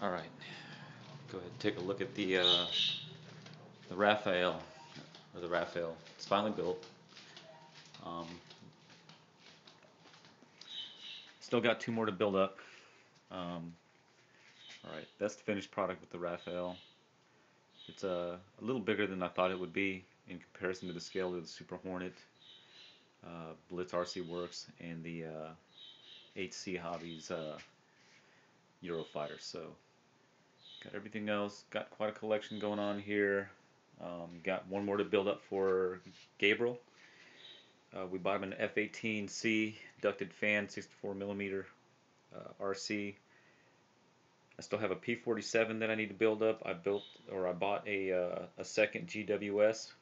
Alright, go ahead and take a look at the Rafale, or the Rafale. It's finally built. Um, Still got two more to build up. Alright, that's the finished product with the Rafale. It's a little bigger than I thought it would be in comparison to the scale of the Super Hornet, BlitzRCworks, and the HC Hobbies Eurofighter. So, got everything else. Got quite a collection going on here. Got one more to build up for Gabriel. We bought him an F-18C ducted fan, 64mm RC. I still have a P-47 that I need to build up. I bought a second GWS.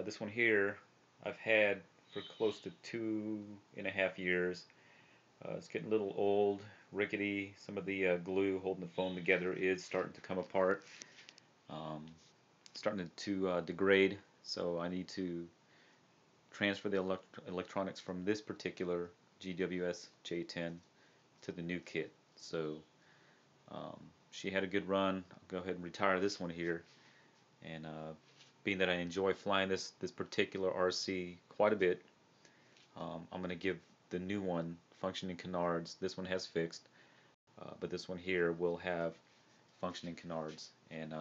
This one here I've had for close to 2.5 years. It's getting a little old, rickety. Some of the glue holding the foam together is starting to come apart. Starting to degrade, so I need to transfer the electronics from this particular GWS J10 to the new kit. So she had a good run. I'll go ahead and retire this one here. And being that I enjoy flying this particular RC quite a bit, I'm going to give the new one functioning canards. This one has fixed, but this one here will have functioning canards, and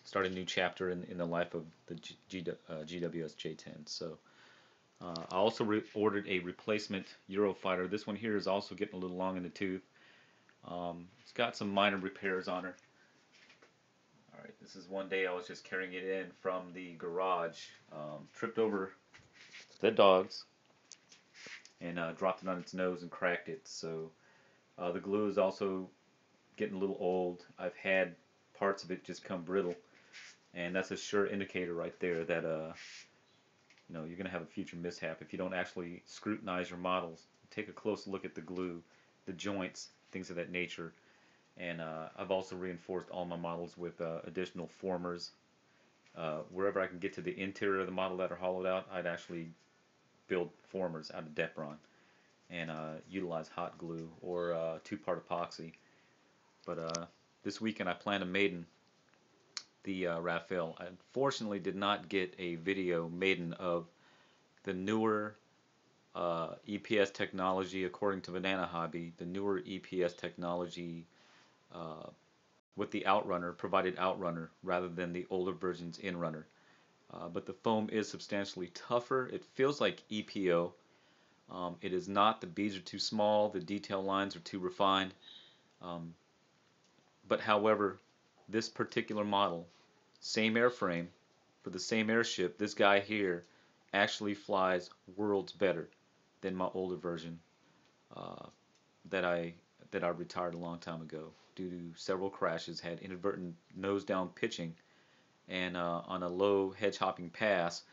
start a new chapter in the life of the GWS J10. So I also ordered a replacement Eurofighter. This one here is also getting a little long in the tooth. It's got some minor repairs on her. Alright, this is one day I was just carrying it in from the garage, tripped over the dogs, and dropped it on its nose and cracked it. So the glue is also getting a little old. I've had parts of it just come brittle, and that's a sure indicator right there that you're going to have a future mishap if you don't actually scrutinize your models. Take a close look at the glue, the joints, things of that nature. And I've also reinforced all my models with additional formers. Wherever I can get to the interior of the model that are hollowed out, I'd actually build formers out of Depron and utilize hot glue or two-part epoxy. But this weekend I plan to maiden the Rafale. I unfortunately did not get a video maiden of the newer EPS technology. According to Banana Hobby, the newer EPS technology with the outrunner provided outrunner rather than the older version's inrunner. But the foam is substantially tougher. It feels like EPO. It is not. The beads are too small. The detail lines are too refined. But however, this particular model, same airframe for the same airship, this guy here actually flies worlds better than my older version that I retired a long time ago due to several crashes. Had inadvertent nose down pitching, and on a low hedge hopping pass,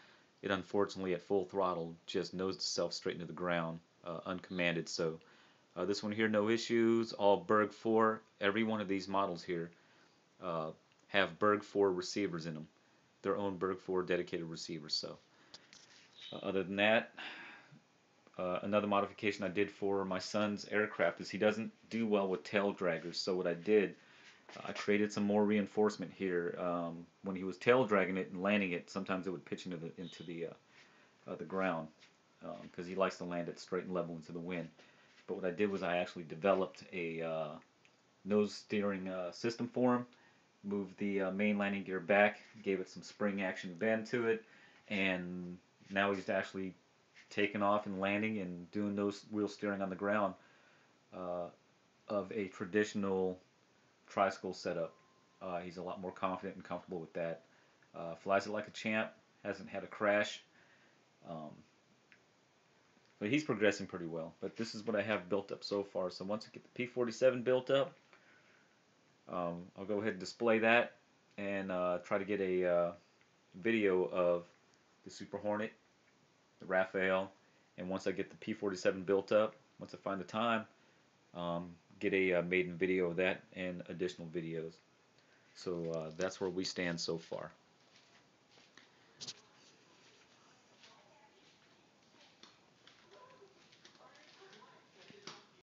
it unfortunately at full throttle just nosed itself straight into the ground uncommanded. So this one here, no issues. All Berg 4. Every one of these models here have Berg 4 receivers in them, their own Berg 4 dedicated receivers. So other than that, another modification I did for my son's aircraft is he doesn't do well with tail draggers. So what I did, I created some more reinforcement here. When he was tail dragging it and landing it, sometimes it would pitch into the ground because he likes to land it straight and level into the wind. But what I did was I actually developed a nose steering system for him, moved the main landing gear back, gave it some spring action bend to it, and now he's actually taking off and landing and doing nose wheel steering on the ground of a traditional tricycle setup. He's a lot more confident and comfortable with that. Flies it like a champ, hasn't had a crash. But he's progressing pretty well. But this is what I have built up so far. So once I get the P-47 built up, I'll go ahead and display that and try to get a video of the Super Hornet, the Rafale, and once I get the P-47 built up, once I find the time, get a maiden video of that and additional videos. So that's where we stand so far.